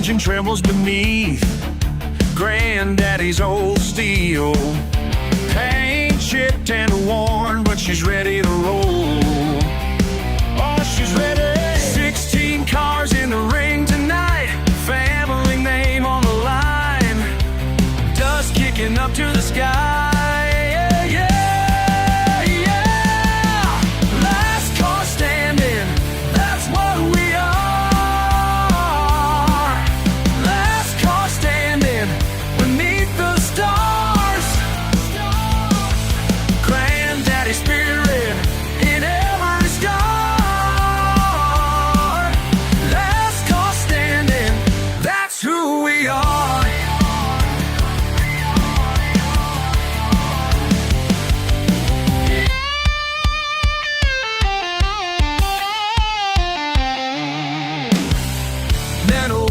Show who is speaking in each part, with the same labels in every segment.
Speaker 1: engine trembles beneath Granddaddy's old steel. Paint chipped and worn, but she's ready to roll. Oh, she's ready. 16 cars in the ring tonight, family name on the line, dust kicking up to the sky.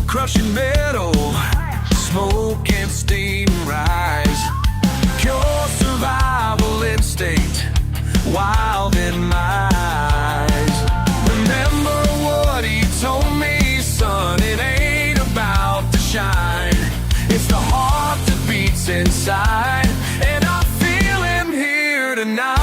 Speaker 1: Crushing metal, smoke and steam rise. Pure survival instinct, wild in my eyes. Remember what he told me, son, it ain't about the shine. It's the heart that beats inside, and I feel him here tonight.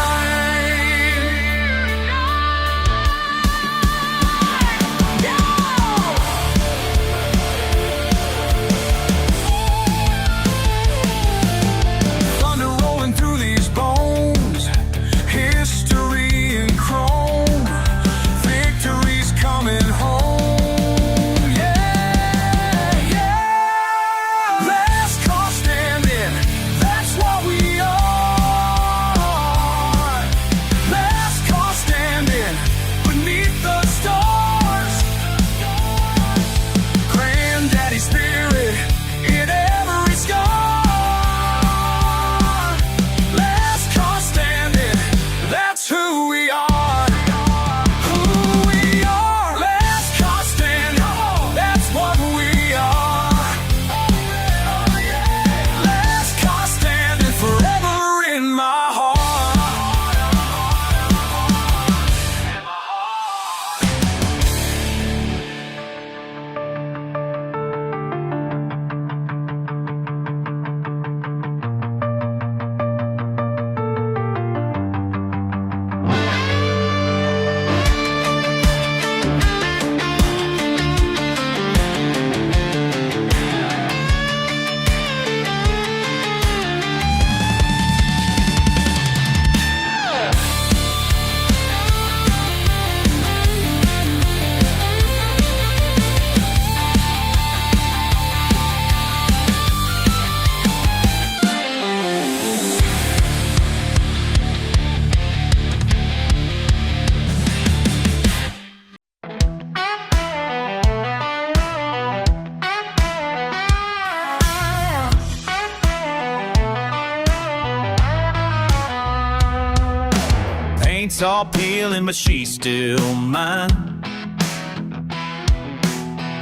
Speaker 1: Paint's all peeling, but she's still mine.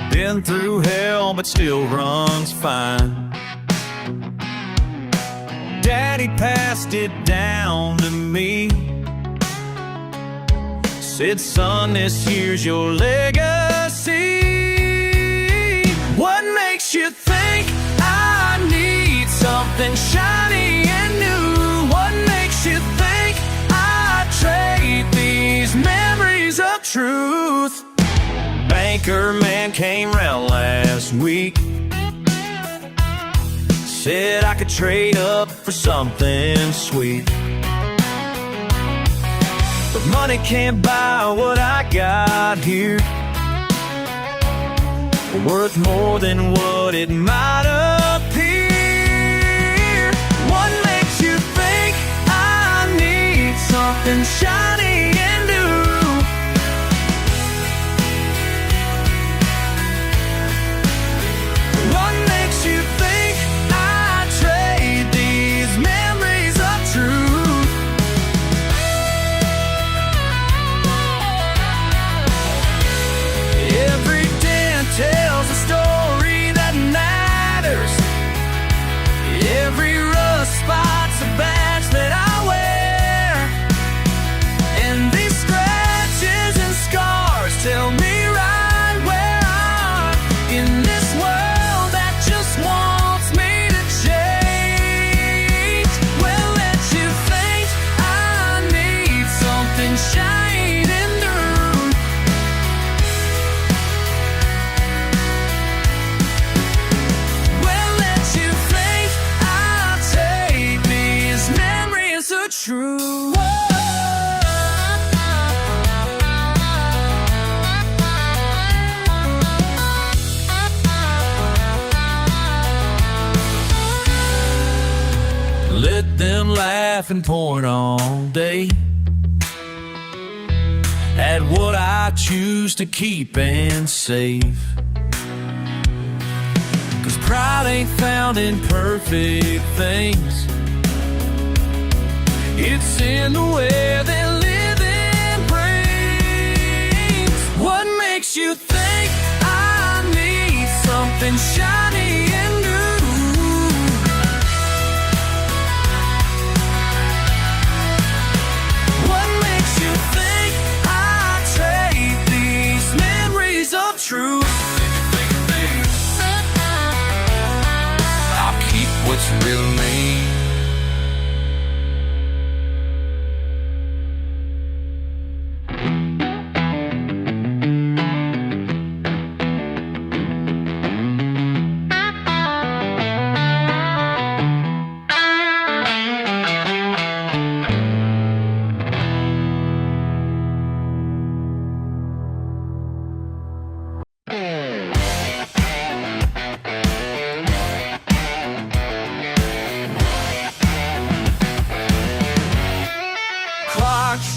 Speaker 1: Been through hell, but still runs fine. Daddy passed it down to me. Said, son, this here's your legacy. What makes you think I need something shiny and new? What makes you think I trade these memories of truth? Banker man came round last week, said I could trade up for something sweet. But money can't buy what I got here, worth more than what it might appear. What makes you think I need something shiny and new? What makes you think I trade these memories of truth? Every dent tells a story that matters. Every rust spot's a badge that I wear. Let them laugh and point all day at what I choose to keep and save. 'Cause pride ain't found in perfect things. It's in the way that living brings. What makes you think I need something shiny and new? What makes you think I trade these memories of truth? I'll keep what's real me.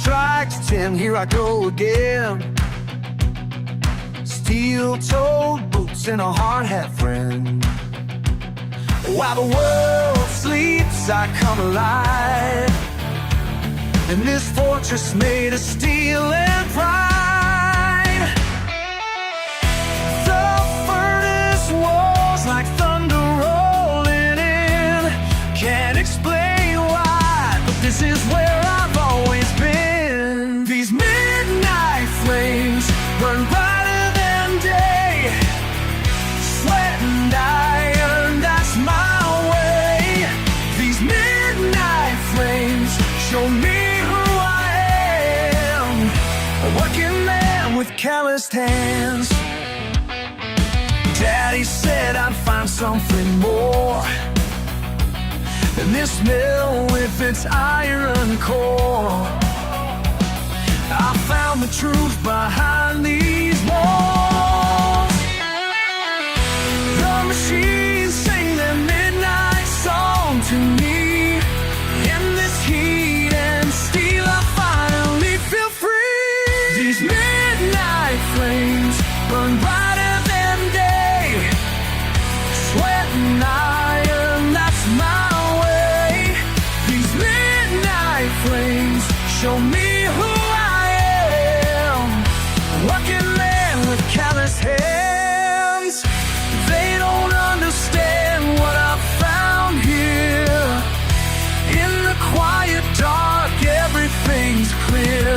Speaker 1: Strikes 10, here I go again. Steel-toed boots and a hard hat friend. While the world sleeps, I come alive in this fortress made of steel and pride. The furnace walls like thunder rolling in. Can't explain why, but this is where I've always been. These midnight flames burn brighter than day. Sweat and iron, that's my way. These midnight flames show me who I am. A working man with calloused hands. Daddy said I'd find something more than this mill with its iron core. I found the truth behind these walls. The machines sing their midnight song to me. In this heat and steel I finally feel free. These midnight flames burn brighter than day. Sweat and iron, that's my way. These midnight flames show me who I am. Working man with callous hands. They don't understand what I've found here. In the quiet dark, everything's clear.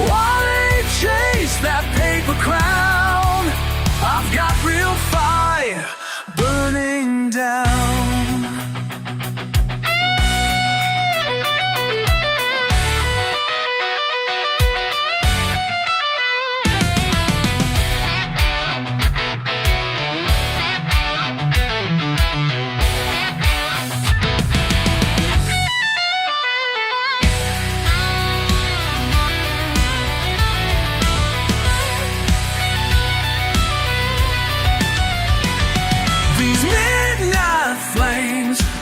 Speaker 1: While they chase that paper crown, I've got real fire burning down.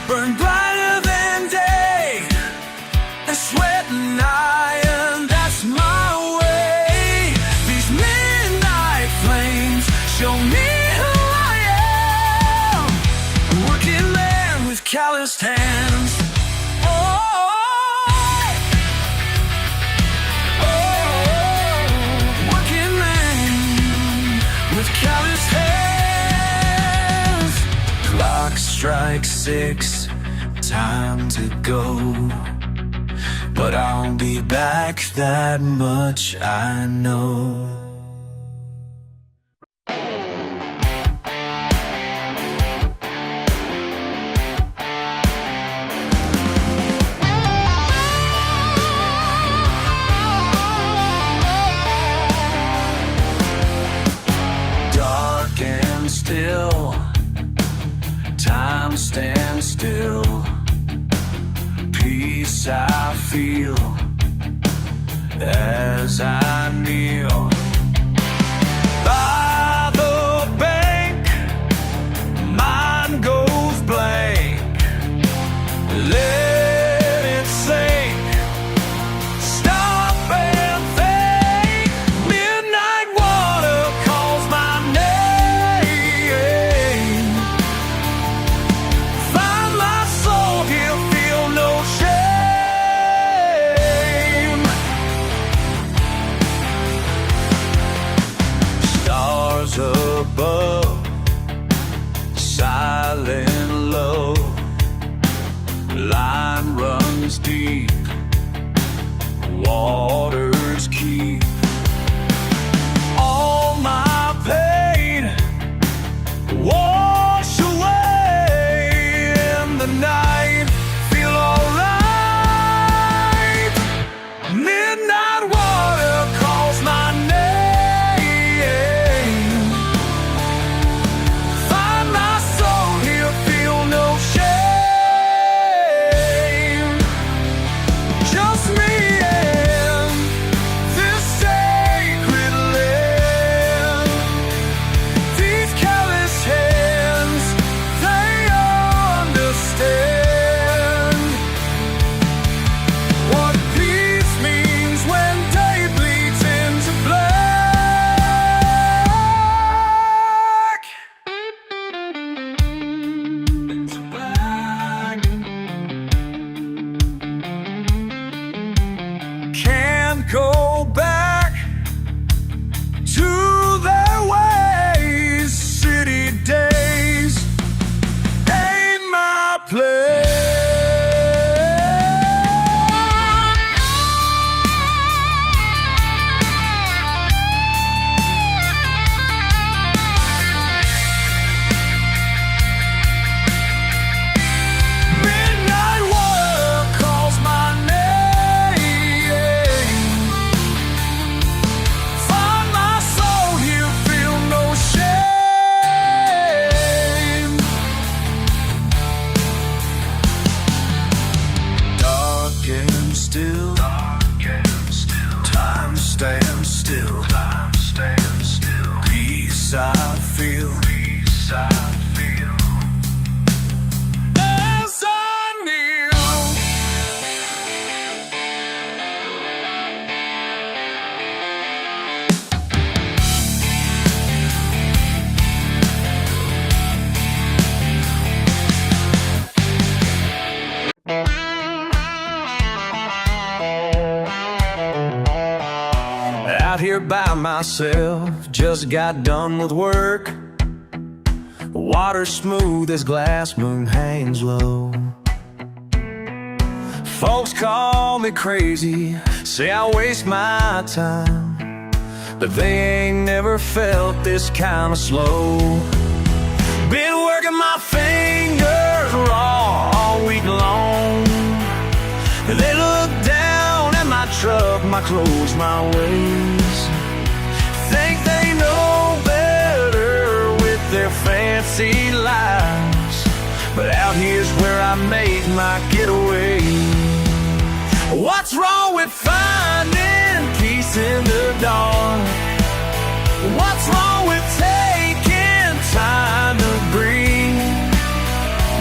Speaker 1: Burn brighter than day. The sweat and iron, that's my way. These midnight flames show me who I am. A working man with calloused hands. Working man with calloused hands. Clock strikes 6, time to go, but I'll be back, that much I know. Dark and still, time stands still. Peace I feel as I kneel by the bank. Mind goes blank is deep, waters keep all my pain wash away in the night. Feel alright. Midnight water calls my name. Find my soul here, feel no shame. Just me and this sacred land. These careless hands, they understand what peace means when day bleeds into black. Into black. Can't go back to their ways. City days ain't my place. Midnight water calls my name. Find my soul here, feel no shame. Dark and still, time stands still, peace I feel, as I kneel. Out here by myself, just got done with work. Water smooth as glass, moon hangs low. Folks call me crazy, say I waste my time, but they ain't never felt this kind of slow. Been working my fingers raw all week long. They look down at my truck, my clothes, my ways. Think they know better with their fancy lives, but out here's where I made my getaway. What's wrong with finding peace in the dark? What's wrong with taking time to breathe?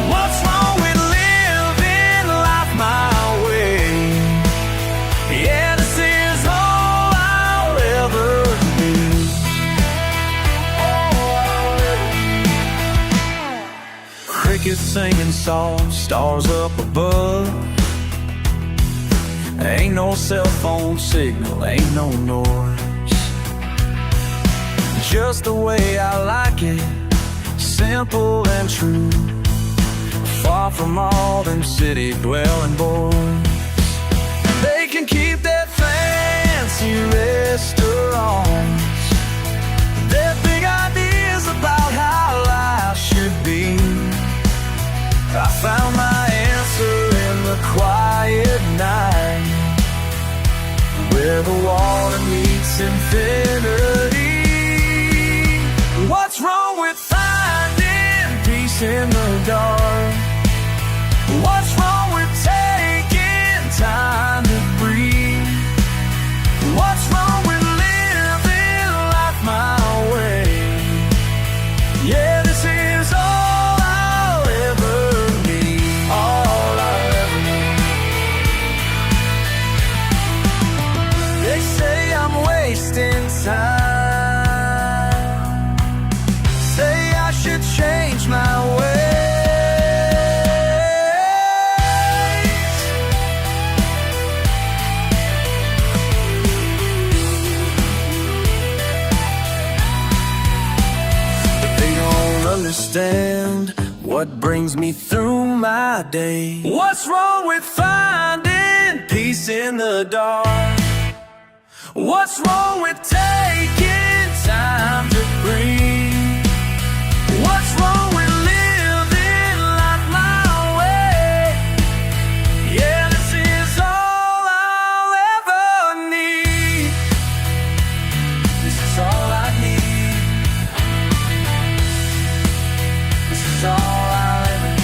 Speaker 1: What's wrong with living life my way? Yeah, this is all I'll ever be. Crickets singing soft, stars up above. Ain't no cell phone signal, ain't no noise. Just the way I like it, simple and true. Far from all them city dwelling boys. They can keep their fancy restaurants, their big ideas about how life should be. I found my answer in the quiet night, where the water meets infinity. What's wrong with finding peace in the dark? What's wrong with taking time to breathe? What's wrong with living life my way? Yeah, this is all I'll ever need. All I'll ever need. They say I'm wasting time, say I should change my ways. But they don't understand what what brings me through my day. What's wrong with finding peace in the dark? What's wrong with taking time to breathe? What's wrong with living life my way? Yeah, this is all I'll ever need. This is all I need. This is all I'll ever need.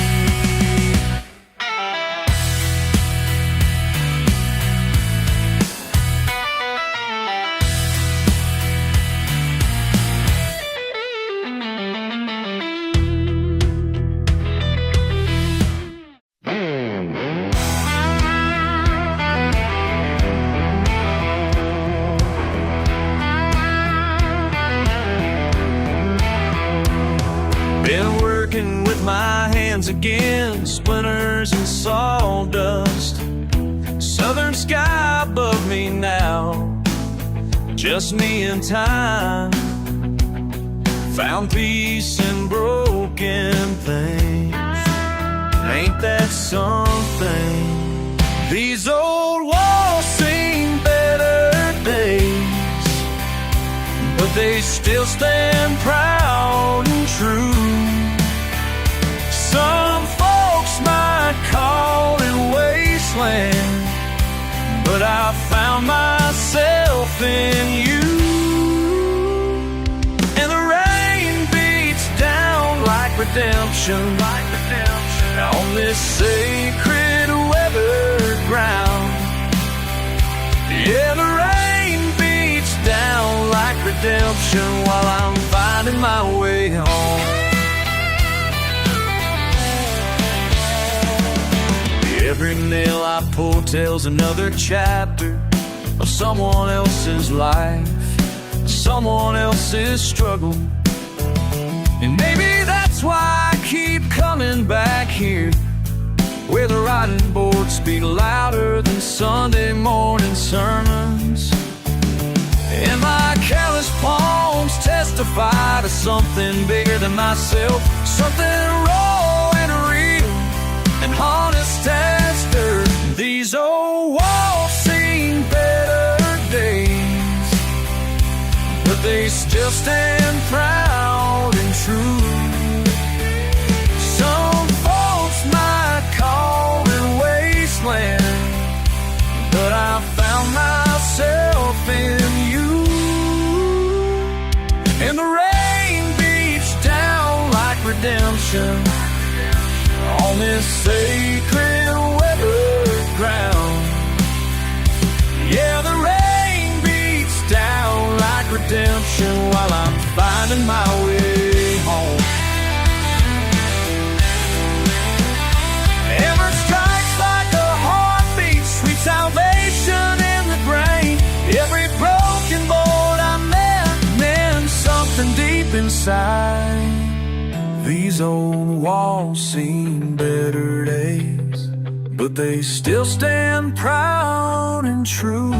Speaker 1: Been working with my hands again, splinters and sawdust. Southern sky above me now, just me and time. Found peace in broken things. Ain't that something? These old walls seen better days, but they still stand proud and true. Some folks might call it wasteland, but I found myself in you. And the rain beats down like redemption, on this sacred weathered ground. Yeah, the rain beats down like redemption while I'm finding my way home. Every nail I pull tells another chapter of someone else's life, someone else's struggle. And maybe that's why I keep coming back here, where the writing boards speak louder than Sunday morning sermons, and my careless palms testify to something bigger than myself, something raw and real and honest as dirt. These old walls seen better days, but they still stand proud and true. Some folks might call it wasteland, but I found myself in you. And the rain beats down like redemption on this sacred weathered ground. Yeah, the rain beats down like redemption while I'm finding my way home. Ever strikes like a heartbeat, sweet salvation in the brain. Every broken board I meant something deep inside. These old walls seen better days, but they still stand proud and true.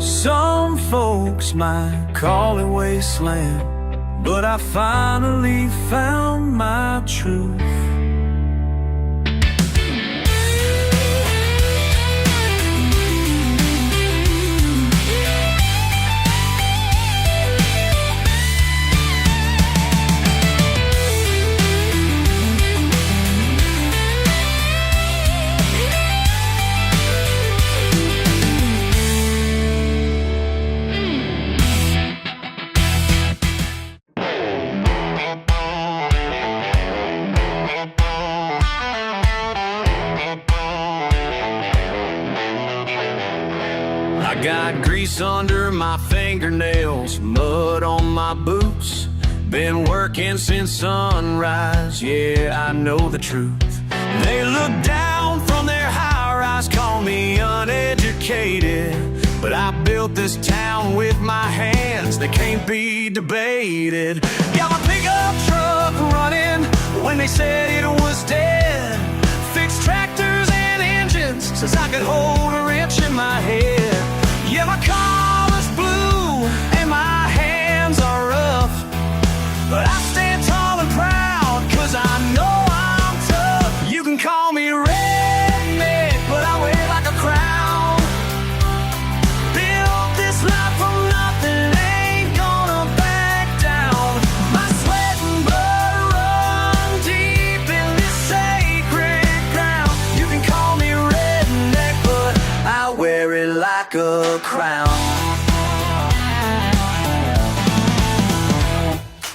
Speaker 1: Some folks might call it wasteland, but I finally found my truth. I got grease under my fingernails, mud on my boots. Been working since sunrise, yeah, I know the truth. They look down from their high-rise, call me uneducated, but I built this town with my hands, they can't be debated. Got my pickup truck running when they said it was dead. Fixed tractors and engines since I could hold a wrench in my head. Yeah, my collar's blue and my hands are rough, but I stand tall like a crown.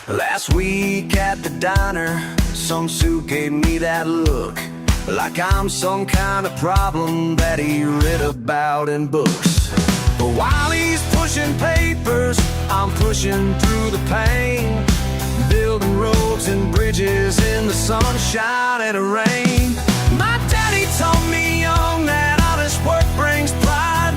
Speaker 1: Last week at the diner, some suit gave me that look, like I'm some kind of problem that he read about in books. But while he's pushing papers, I'm pushing through the pain, building roads and bridges in the sunshine and the rain. My daddy taught me young that honest work brings pride,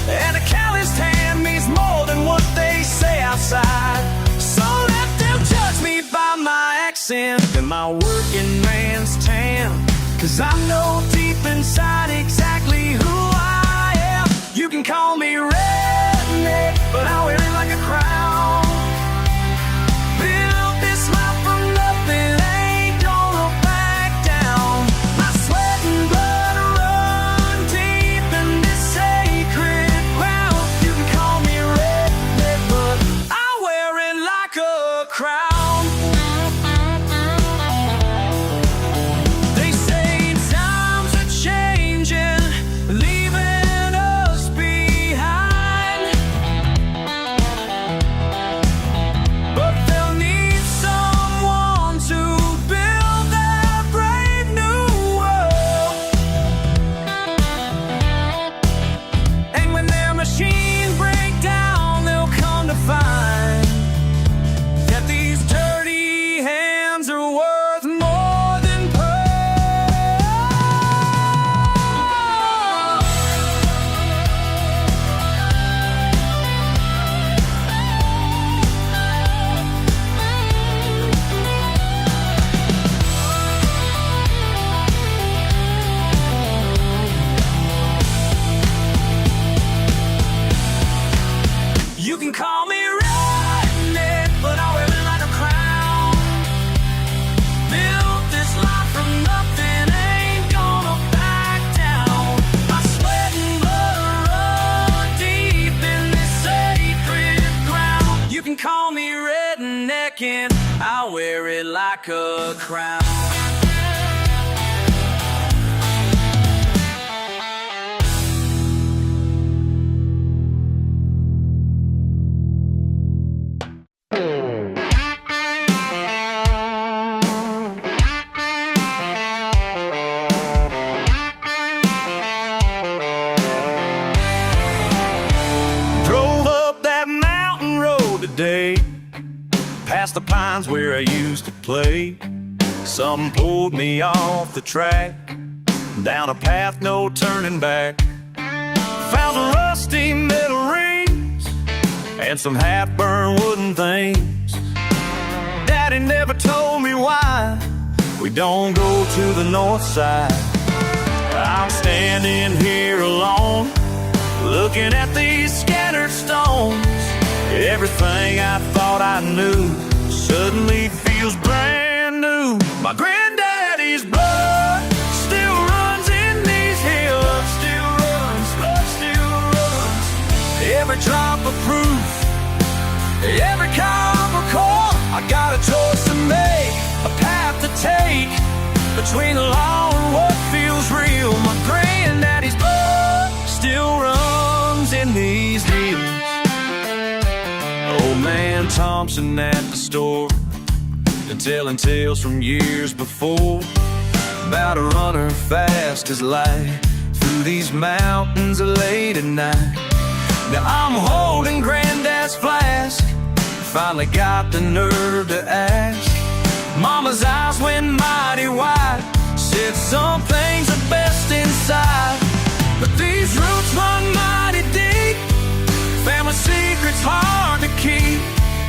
Speaker 1: and a calloused hand means more than what they say outside. So let them judge me by my accent and my working man's tan, 'cause I know deep inside exactly who I am. You can call me redneck, but I wear it like a crown. Built this life from nothing, ain't gonna back down. My sweat and blood run deep in this sacred ground. You can call me redneck, but I wear it like a crown. They say times are changing, leaving us behind, but they'll need someone to build that brave new world. And when their machines break down, they'll come to find that these dirty hands are worth more than pearls. You can call me redneck, but I wear it like a crown. Built this life from nothing, ain't gonna back down. My sweat and blood run deep in this sacred ground. You can call me redneck and I wear it like a crown. Drove up that mountain road today, past the pines where I used to play. Something pulled me off the track, down a path no turning back. Found some rusty metal rings and some half-burned wooden things. Daddy never told me why we don't go to the north side. I'm standing here alone, looking at these scattered stones. Everything I thought I knew suddenly feels brand new. My granddaddy's blood still runs in these hills. Still runs, blood still runs. Every drop of proof, every copper core. I got a choice to make, a path to take, between the law and what feels real. My granddaddy's blood still runs in these hills. Old man Thompson at the store, and telling tales from years before, about a runner fast as light through these mountains late at night. Now I'm holding Granddad's flask, finally got the nerve to ask. Mama's eyes went mighty wide, said some things are best inside. But these roots run mighty deep, family secrets hard to keep.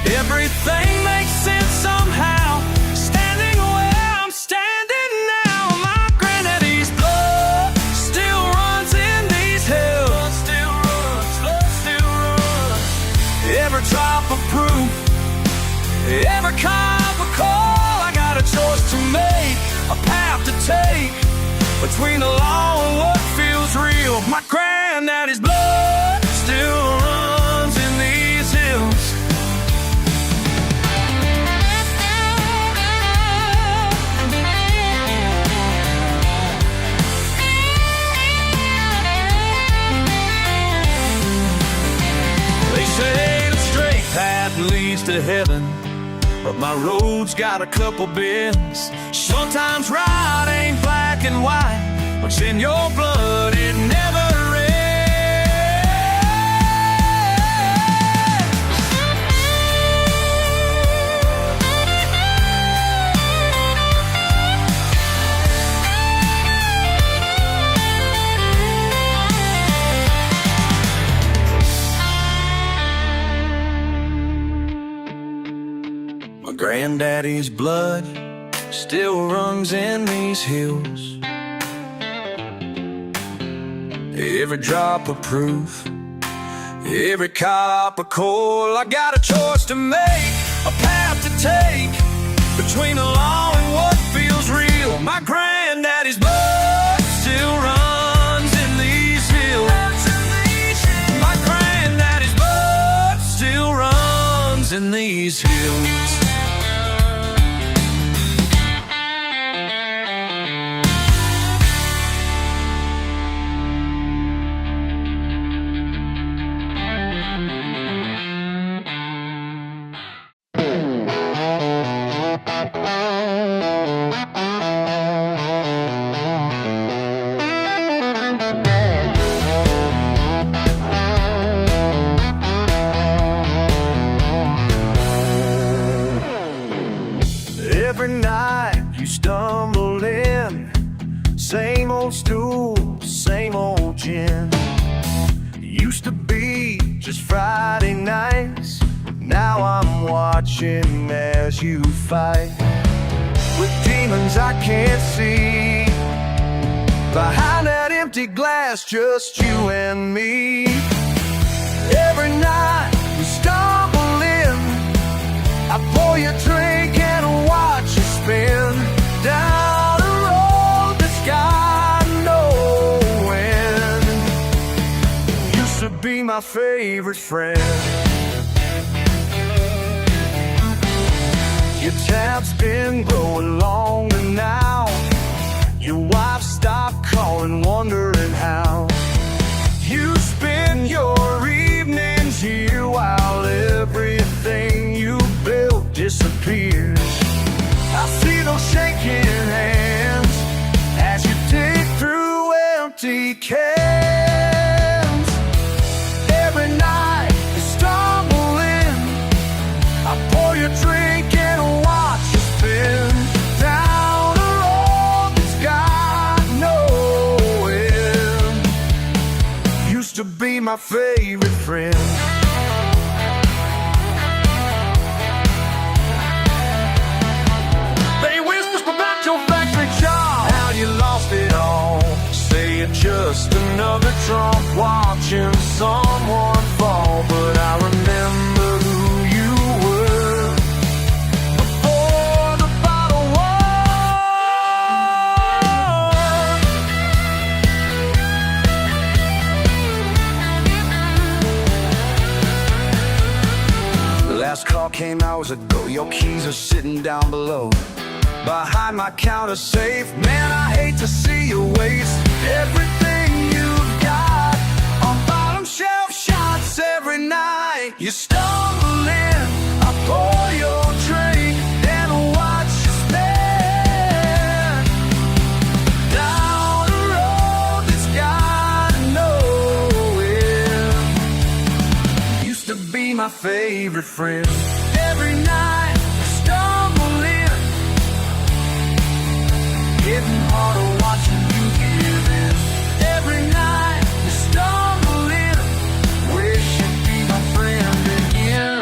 Speaker 1: Everything makes sense somehow, standing where I'm standing now. My granddaddy's blood still runs in these hills. Still runs, blood still runs. Every drop of proof, every copper call. I got a choice to make, a path to take, between the law and what feels real. My granddaddy's blood still runs in these hills. heaven, but my road's got a couple bends. Sometimes right ain't black and white, what's in your blood, it never ends. My granddaddy's blood still runs in these hills. Every drop of proof, every cup of coal. I got a choice to make, a path to take, between the law and what feels real. My granddaddy's blood still runs in these hills. My granddaddy's blood still runs in these hills. Every night you stumble in, same old stool, same old gin. Used to be just Friday nights, now I'm watching as you fight with demons I can't see. Behind that empty glass, just you and me. Every night you stumble in, I pour you a drink and watch you spin down a road that's got no end. Used to be my favorite friend. Your tab's been growing longer now. Your wife stopped calling, wondering how you spend your evenings here while everything you built disappears. I see those shaking hands as you dig through empty cans. Every night you stumble in, I pour you a drink and watch you spin down a road that's got no end. Used to be my favorite friend. You lost it all, say you're just another drunk watching someone fall. But I remember who you were before the bottle war. The last call came hours ago, your keys are sitting down below behind my counter safe. Man, I hate to see you waste everything you've got on bottom shelf shots. Every night you stumble in, I pour your drink and watch you spin down a road that's got no end. Used to be my favorite friend. Every night you stumble in, getting harder watching you give in. Every night you stumble in, wish you'd be my friend again.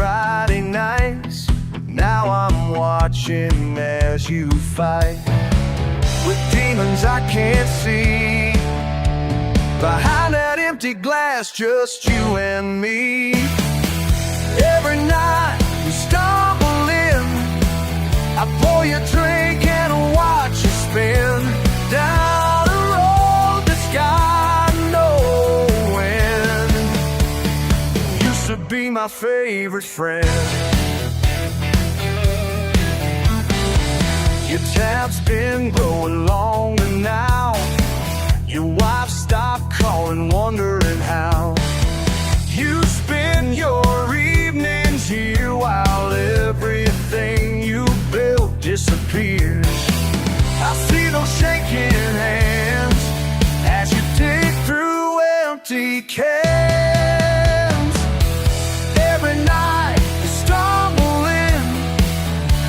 Speaker 1: Friday nights. Now I'm watching as you fight with demons I can't see. Behind that empty glass, just you and me. Every night we stumble in, I pour you a drink and watch you spin down a road that's got no end. Used to be my favorite friend. Your tab's been growing longer now. Your wife stopped calling, wondering how you spend your evenings here while everything you built disappears. I see those shaking hands as you dig through empty cans. Every night you stumble in,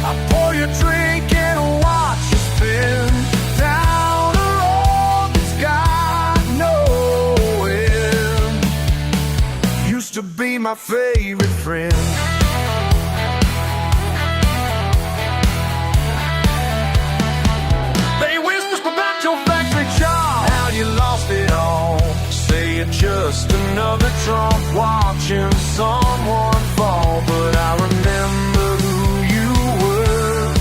Speaker 1: I pour you a drink and watch you spin down a road that's got no end. Used to be my favorite friend. They whispers about your factory job, how you lost it all. Say you're just another drunk watching someone fall. But I remember who you were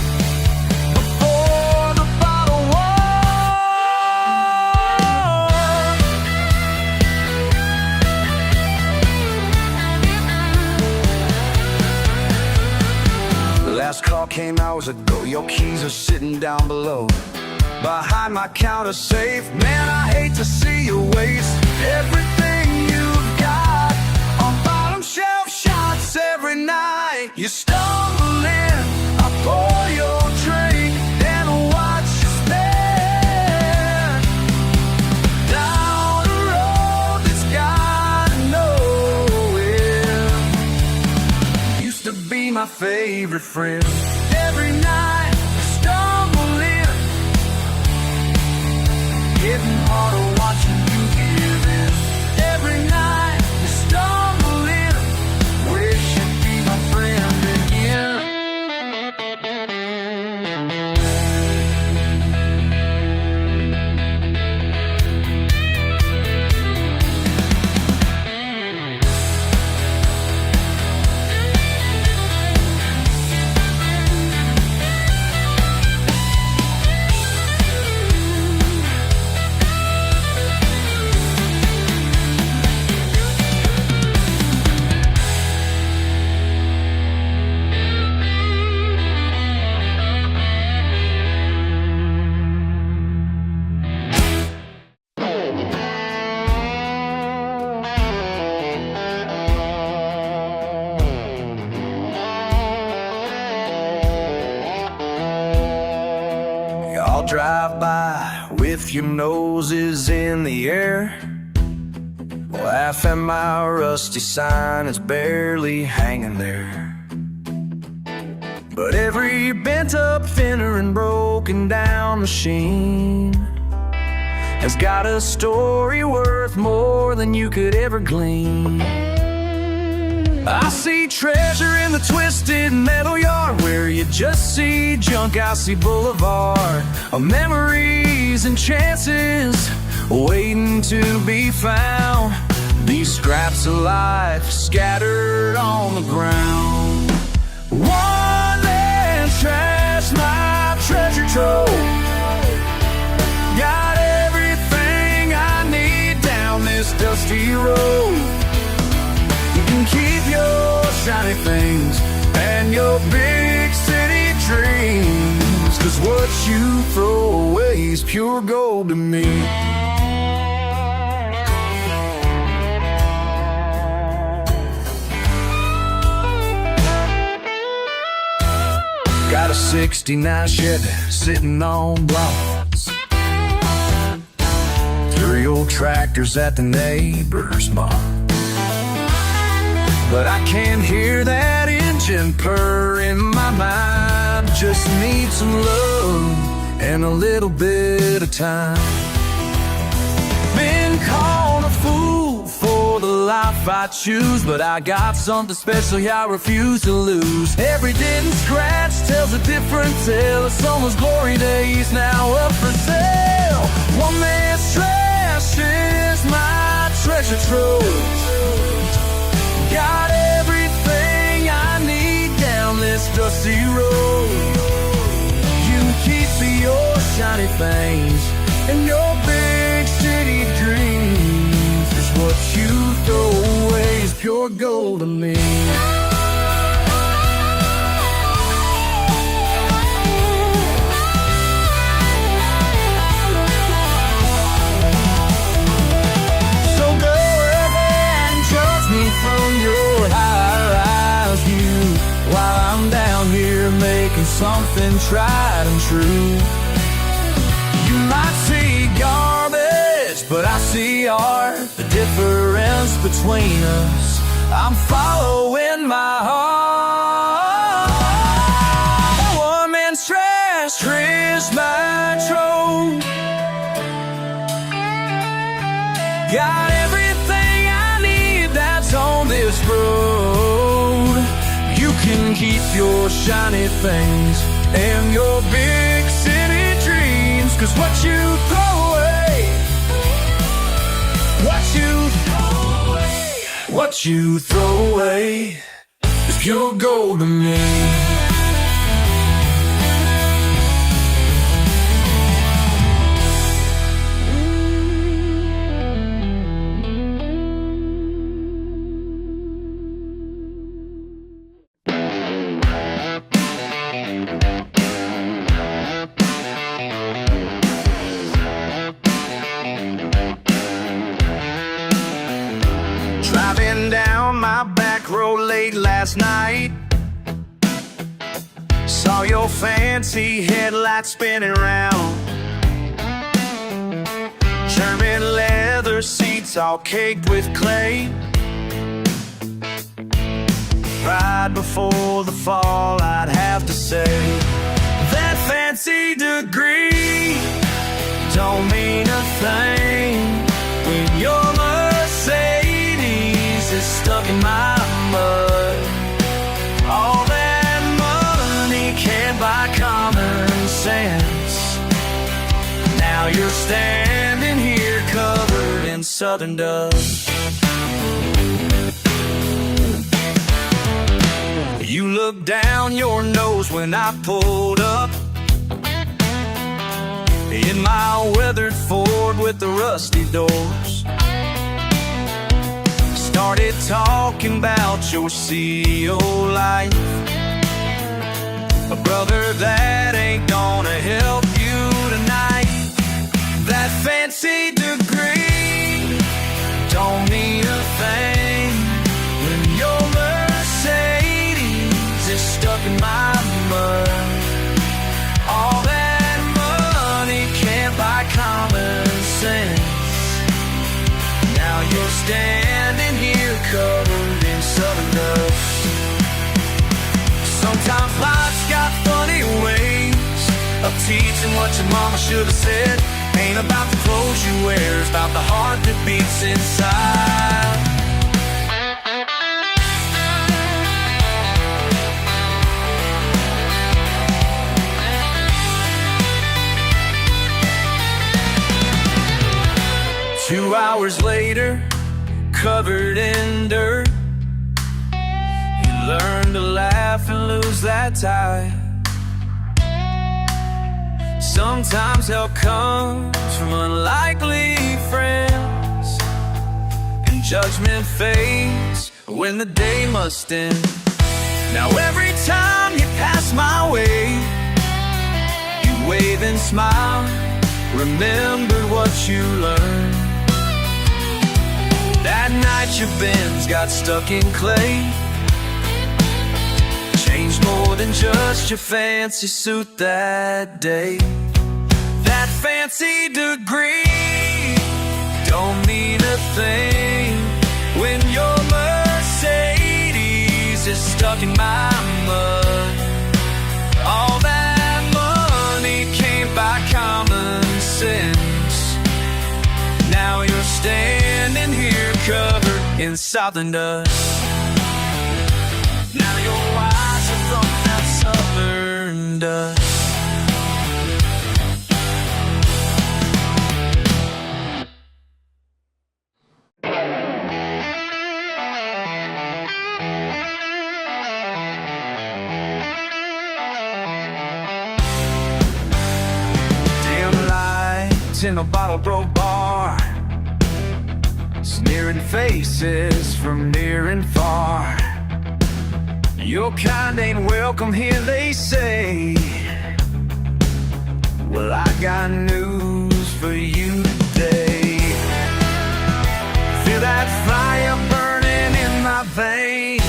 Speaker 1: before the bottle war. The last call came hours ago. Your keys are sitting down below behind my counter safe. Man, I hate to see you waste everything you've got on bottom shelf shots. Every night you stumble in, I pour your drink and watch you spin down a road that's got no end. Used to be my favorite friend. Every night you stumble in, getting harder watching you give in. Every night you stumble in, wish you'd be my friend again. Y'all drive by with your noses in the air, laugh at my rusty sign, it's barely hanging there. But every bent up fender and broken down machine has got a story worth more than you could ever glean. I see treasure in the twisted metal yard where you just see junk. I see boulevard of memories and chances waiting to be found. These scraps of life scattered on the ground. One man's trash, my treasure trove. Got everything I need down this dusty road. You can keep your shiny things and your big city dreams, 'cause what you throw away is pure gold to me. Got a 69 Chevy sitting on blocks, 3 old tractors at the neighbor's barn. But I can't hear that engine purr in my mind. Just need some love and a little bit of time. Been called a fool for the
Speaker 2: life I choose, but I got something special, yeah, I refuse to lose. Every dent and scratch tells a different tale of someone's glory days now up for sale. One man's trash is my treasure trove. Got everything I need down this dusty road. You keep your shiny things and your big city dreams is what you throw away is pure gold to me. So go ahead and judge me from your high-rise view while I'm down here making something tried and true. You might see garbage, but I see art. The difference between us, I'm following my heart. One man's trash is my trove. Got everything I need that's on this road. You can keep your shiny things and your big city dreams, 'cause what you throw away, what you throw away is pure gold to me.
Speaker 1: Driving down my back road late last night, saw your fancy headlights spinning round. German leather seats all caked with clay. Right before the fall, I'd have to say that fancy degree don't mean a thing when your Mercedes is stuck in my mud. All that money can't buy common sense. Now you're standing here covered in southern dust. You look down your nose when I pulled up in my weathered Ford with the rusty doors. Started talking about your CEO life. But brother, that ain't gonna help you tonight. That fancy degree don't mean a thing when your Mercedes is stuck in my mud. All that money can't buy common sense. Now you're standing here covered in southern dust. Sometimes life's got funny ways of teaching what your mama should have said. Ain't about the clothes you wear, it's about the heart that beats inside. Two hours later, covered in dirt, you learn to laugh and lose that tie. Sometimes help comes from unlikely friends, and judgment fades when the day must end. Now every time you pass my way, you wave and smile, remember what you learned. That night your Benz got stuck in clay, changed more than just your fancy suit that day. That fancy degree don't mean a thing when your Mercedes is stuck in my mud. All that money can't buy common sense. Now you're standing here covered
Speaker 2: in southern dust. Now your eyes are from that southern dust. In a bottle broke bar, sneering faces from near and far. Your kind ain't welcome here, they say. Well, I got news for you today. Feel that fire burning in my veins.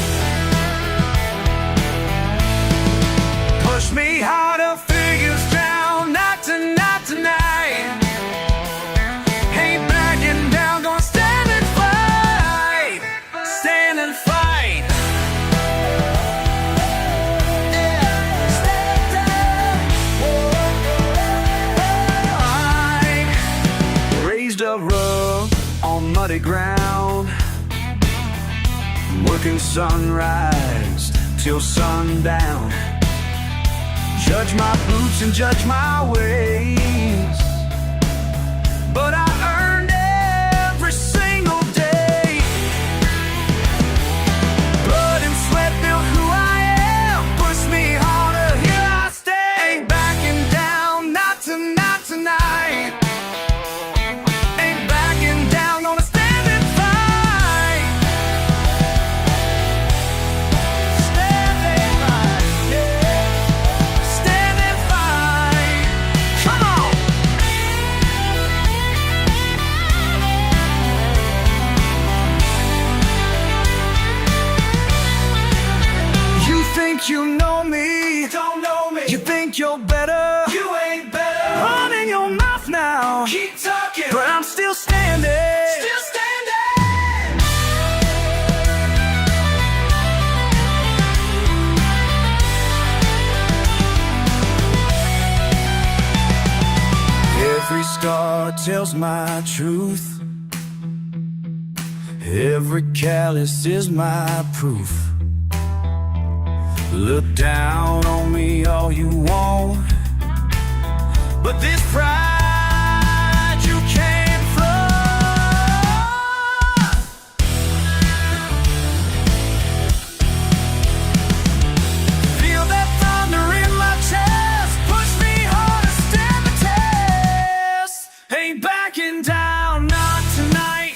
Speaker 2: Push me harder, figures drown, not tonight, tonight. Muddy ground, working sunrise till sundown. Judge my boots and judge my ways, but I earned every single day. Blood and sweat built who I am. Push me harder, here I stay. Ain't backing down, not tonight, tonight. You know me, don't know me. You think you're better, you ain't better. Run in your mouth now, keep talking, but I'm still standing, still standing. Every scar tells my truth. Every callus is my proof. Look down on me all you want, but this pride you can't front. Feel that thunder in my chest. Push me hard to stand the test. Ain't backing down, not tonight.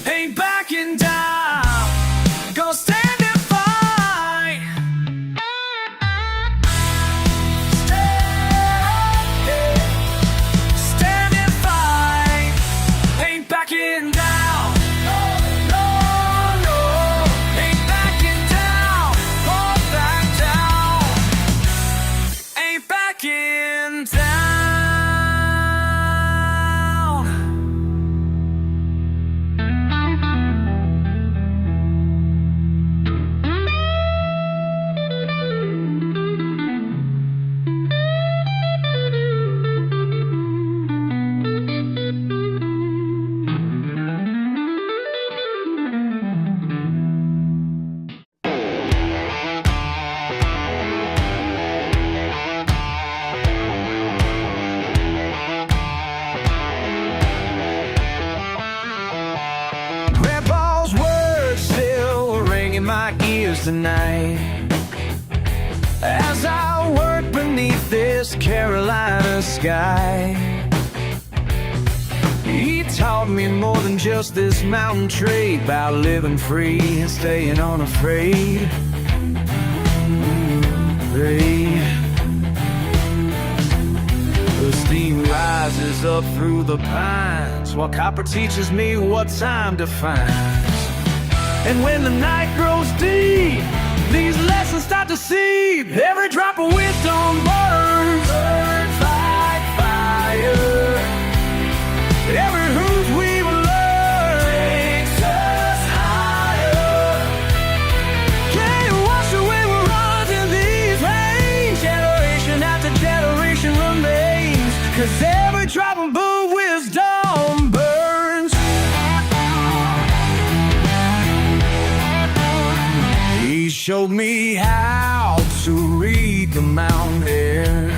Speaker 2: Ain't backing down. Gonna stand. Tonight, as I work beneath this Carolina sky, he taught me more than just this mountain trade, about living free and staying unafraid. The steam rises up through the pines, while copper teaches me what time defines. And when the night grows deep, these lessons start to seep. Every drop of wisdom burns, burns like fire. Every hoof we will learn takes us higher. Can't wash away what runs in these veins. Generation after generation remains, 'cause every drop of blue wisdom burns. showed me how to read the mountain air,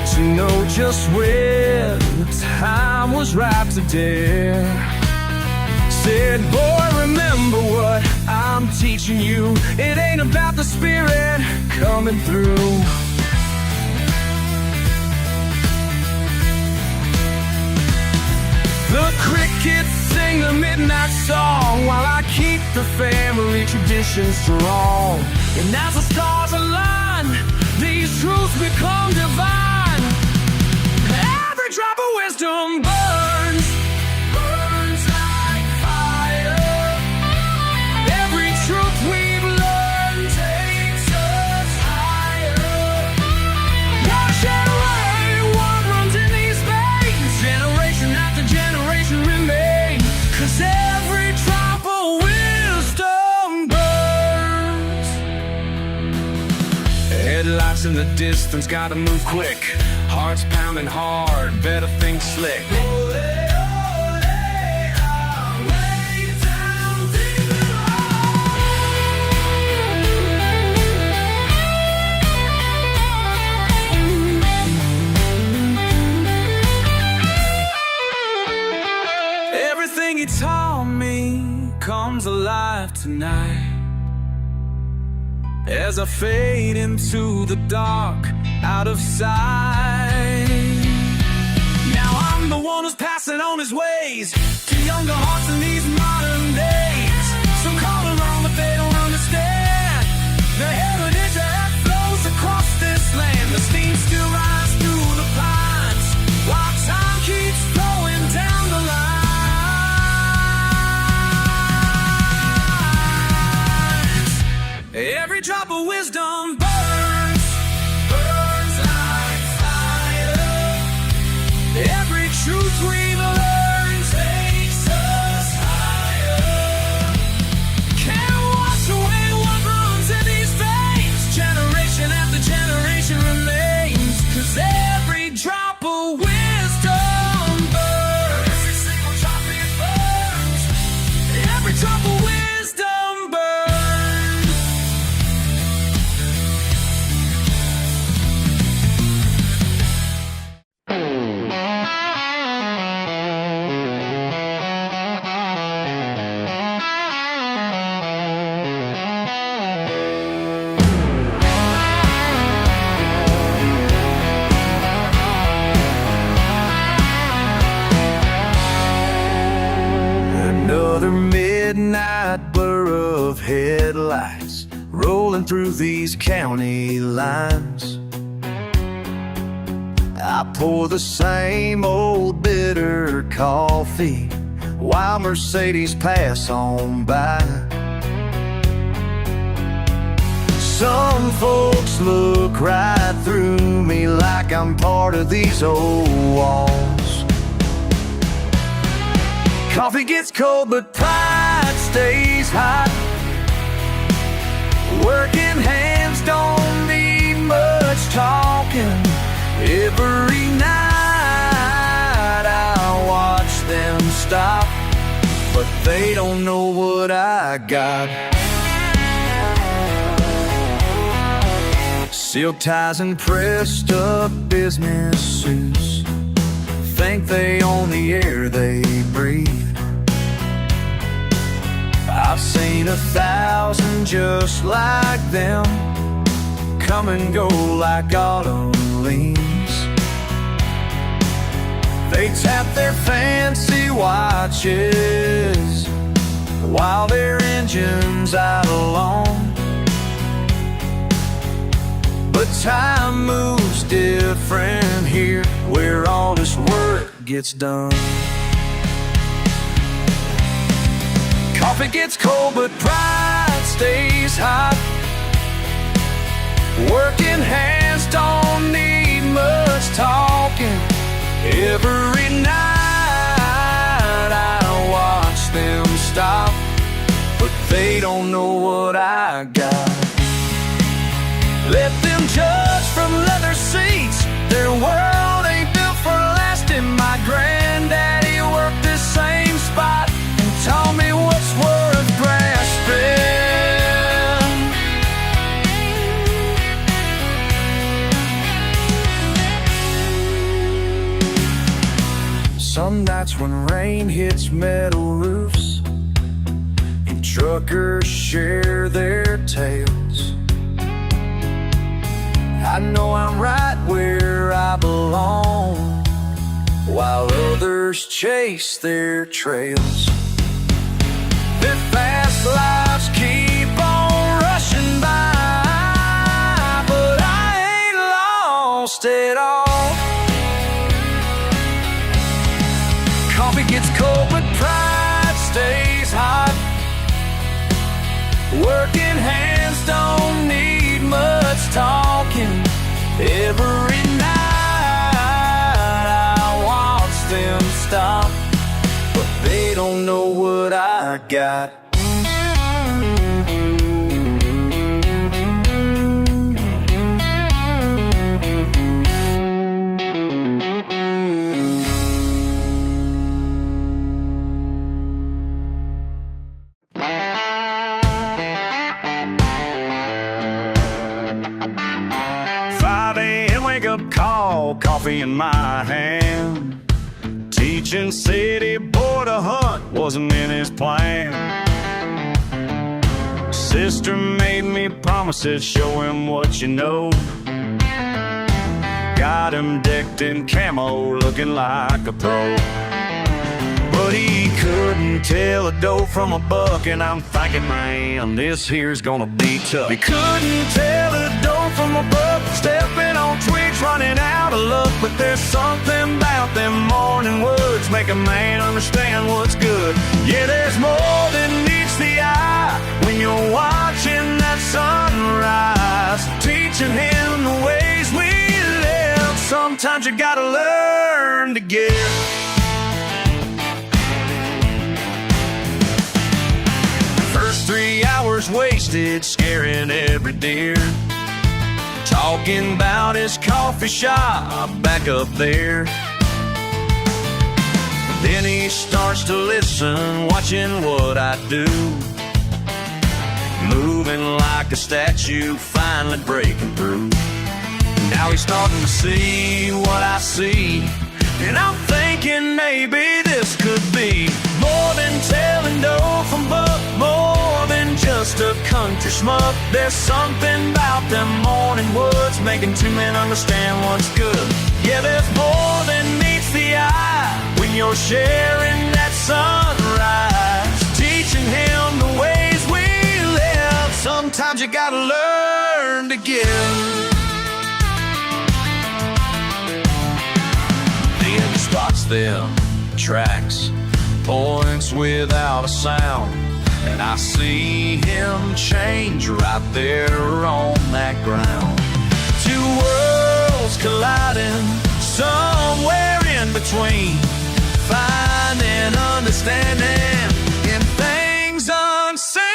Speaker 2: to know just when the time was right to dare. Said, boy, remember what I'm teaching you. It ain't about the spirit coming through. The crickets sing the midnight song while I keep the family tradition strong. And as the stars align, these truths become divine. Every drop of wisdom burns, burns like fire. Every truth we've learned takes us higher. Wash it away, what runs in these veins, generation after generation remains. 'Cause every drop of wisdom burns. Headlights in the distance, gotta move quick. Hearts pounding hard, better think slick. Everything he taught me comes alive tonight as I fade into the dark, out of sight. Now I'm the one who's passing on his ways to younger hearts in these modern days. So call them wrong if they don't understand the heritage that flows across this land. The steam still rises through the pines while time keeps flowing down the lines. Every drop of wisdom burns, burns like fire. Every truth we've learned takes us higher. Can't wash away what runs in these veins. Generation after generation remains. 'Cause every drop of wisdom burns. Every single drop it burns. Every drop of wisdom burns. Another midnight blur of headlights rolling through these county lines. I pour the same old bitter coffee while Mercedes pass on by. Some folks look right through me like I'm part of these old walls. Coffee gets cold, but pride stays hot. Working hands don't need much talking. Every night I watch them stop, but they don't know what I got. Silk ties and pressed up business suits, think they own the air they breathe. I've seen 1,000 just like them come and go like autumn leaves. They tap their fancy watches while their engine's out alone. But time moves different here, where honest work gets done. Coffee gets cold, but pride stays hot. Working hands don't need much talking. Every night I watch them stop, but they don't know what I got. Let them judge from leather seats. Their world ain't built for lasting. My granddaddy worked this same spot and taught me what's worth grasping.
Speaker 1: nights when rain hits metal roofs and truckers share their tales. I know I'm right where I belong, while others chase their trails. Their fast lives keep on rushing by, but I ain't lost at all. Coffee gets cold, but pride stays hot. Working hands don't need much talking. Every night I watch them stop, but they don't know what I got. Call, coffee in my hand. Teaching city boy to hunt wasn't in his plan. Sister made me promises, show him what you know. Got him decked in camo, looking like a pro. But he couldn't tell a doe from a buck, and I'm thinking, man, this here's gonna be tough. He couldn't tell a doe from a buck, stepping on twigs, running out of luck. But there's something about them morning woods, make a man understand what's good. Yeah, there's more than meets the eye when you're watching that sunrise, teaching him the ways we live. Sometimes you gotta learn to give. First 3 hours wasted scaring every deer, talking about his coffee shop back up there. Then he starts to listen, watching what I do, moving like a statue, finally breaking through. Now he's starting to see what I see, and I'm thinking maybe this could be more than telling doe from buck, more than just a country schmuck. There's something about them morning woods, making two men understand what's good. Yeah, there's more than meets the eye when you're sharing that sunrise, teaching him the ways we live. Sometimes you gotta learn to give. Then he spots them tracks, points without a sound, and I see him change right there on that ground. Two worlds colliding, somewhere in between, finding understanding in things unseen.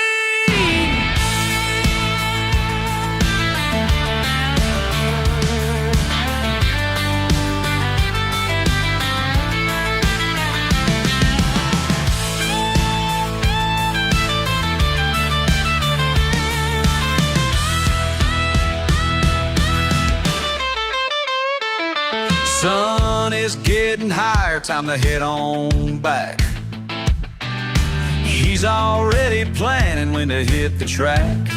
Speaker 1: Sun is getting higher, time to head on back. He's already planning when to hit the track.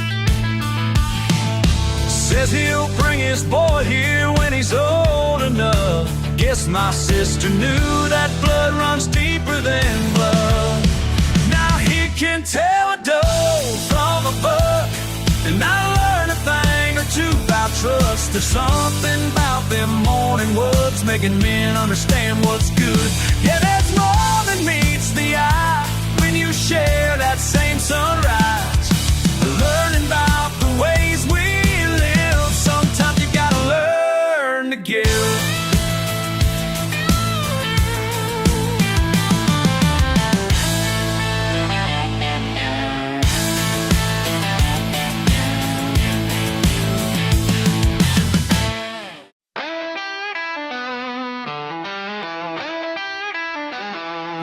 Speaker 1: Says he'll bring his boy here when he's old enough. Guess my sister knew that blood runs deeper than blood. Now he can tell a doe from a buck, and I learned a thing or two about trust. There's something about them morning woods, making men understand what's good. Yeah, there's more than meets the eye when you share that same sunrise, learning about the ways we live. Sometimes you gotta learn to give.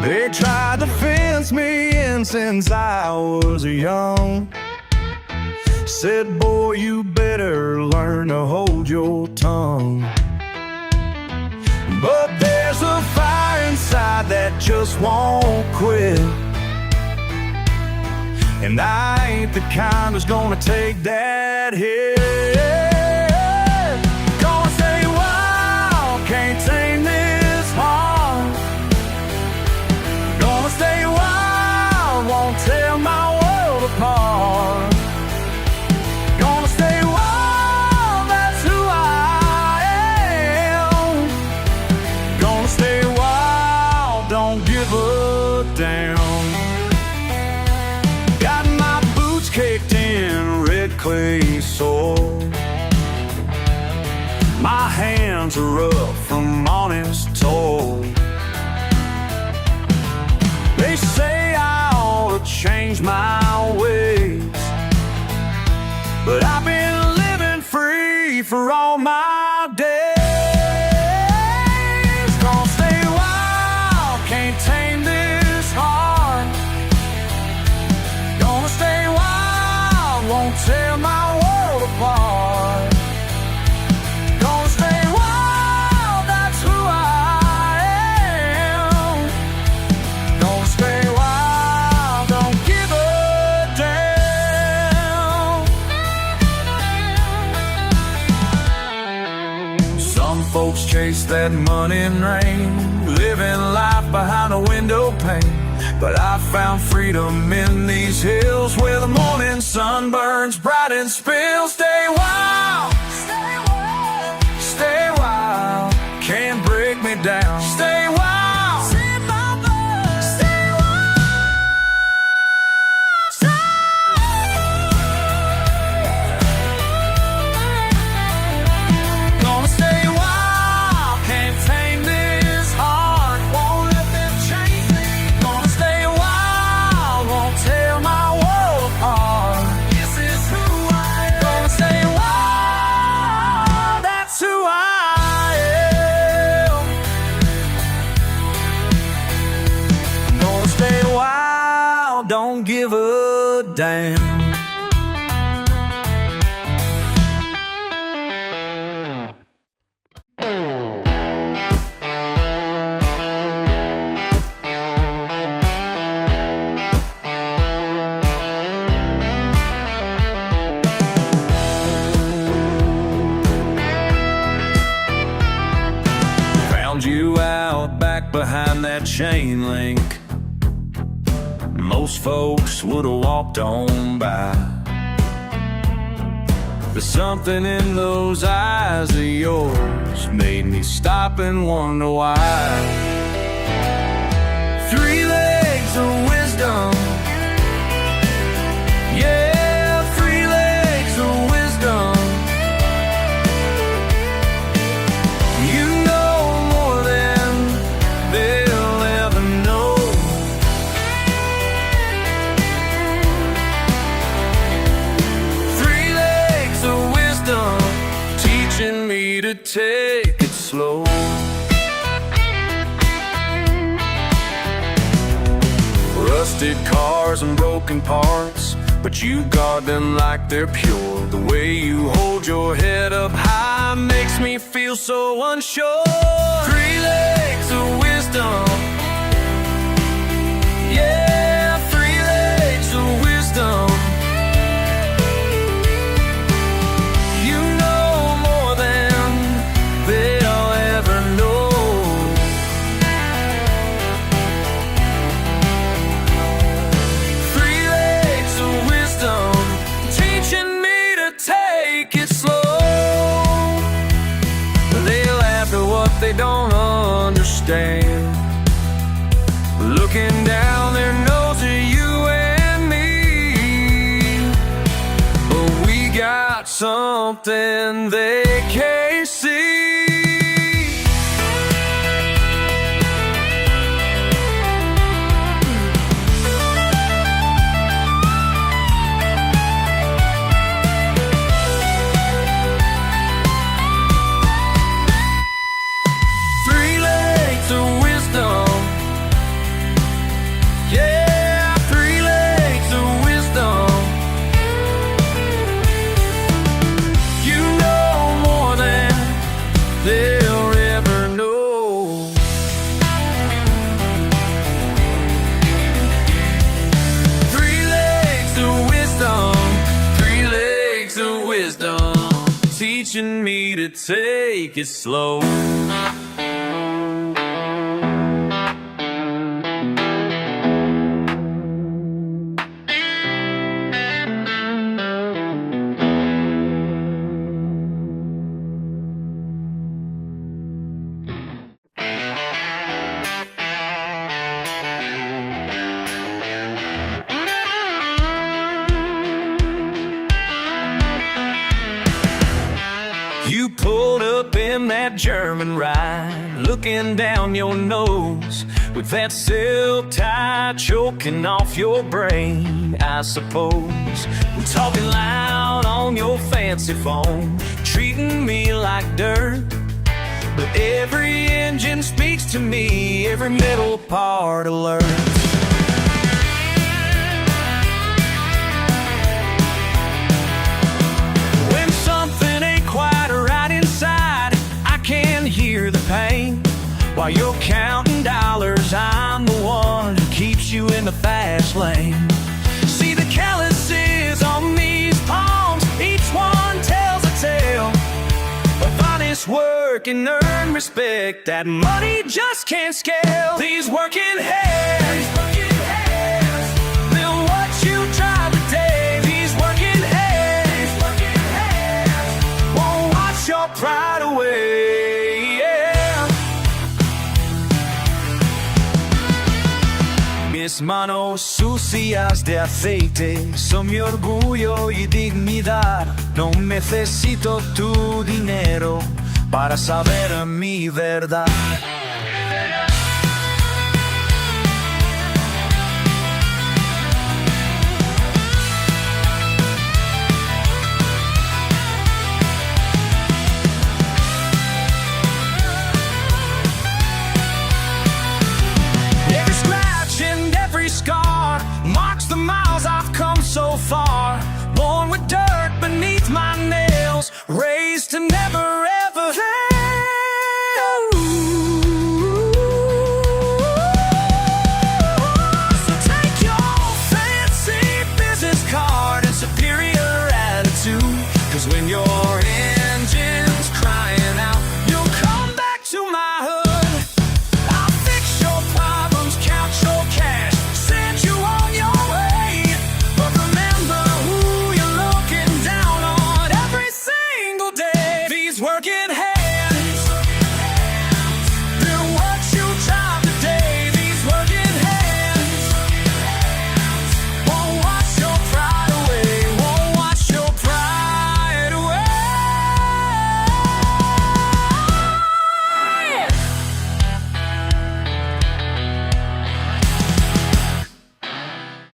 Speaker 1: They tried to fence me in since I was young. Said, boy, you better learn to hold your tongue. But there's a fire inside pride that just won't quit. And I ain't the kind who's gonna take that hit. Gonna stay wild, can't tame this heart. Gonna stay wild, won't tear my world apart. Gonna stay wild, that's who I am. Gonna stay wild, don't give a damn. Got my boots caked in red clay soil. My hands are rough from honest toil. They say I ought to change my ways, but I've been living free for all my days. Gonna stay wild, can't tame this heart. Gonna stay wild, won't tear my world apart. Gonna stay wild, that's who I am. Gonna stay wild, don't give a damn. Some folks chase that money and rain, living life behind a window pane. But I found freedom in these hills, where the morning sun burns bright and spills. Stay wild, stay wild, stay wild, can't break me down. Stay wild, see my blood. Stay wild, stay wild. Gonna stay wild, can't tame this heart. Won't let them change me. Gonna stay wild, won't tear my world apart. This is who I am. Gonna stay wild, that's who I am. Gonna stay wild, don't give a damn. Found you out back behind that chain link. Most folks would have walked on by. But something in those eyes of yours made me stop and wonder why. 3 legs of wisdom. Yeah, 3 legs of wisdom. You know more than they'll ever know. 3 legs of wisdom, teaching me to take it slow. Rusted cars and broken parts, but you guard them like they're pure. The way you hold your head up high makes me feel so unsure. 3 legs of wisdom. Yeah, 3 legs of wisdom. You know more than they'll ever know. 3 legs of wisdom, teaching me to take it slow. They laugh at what they don't understand, looking down their nose at you and me. But we got something they can't see. Yeah, 3 legs of wisdom. You know more than
Speaker 2: teaching me to take it slow. You pulled up in that German ride, looking down your nose, with that silk tie choking off your brain, I suppose. Talking loud on your fancy phone, treating me like dirt. But every engine speaks to me, every metal part alerts. Hear the pain while you're counting dollars. I'm the one who keeps you in the fast lane. See the calluses on these palms, each one tells a tale of honest work and earned respect that money just can't scale. These working hands, they'll watch you drive today. These working hands won't wash your pride away. Mis manos sucias de aceite son mi orgullo y dignidad. No necesito tu dinero para saber mi verdad. Scar marks the miles I've come so far. Born with dirt beneath my nails, raised to never ever fail. So take your fancy business card and superior attitude, 'cause when you're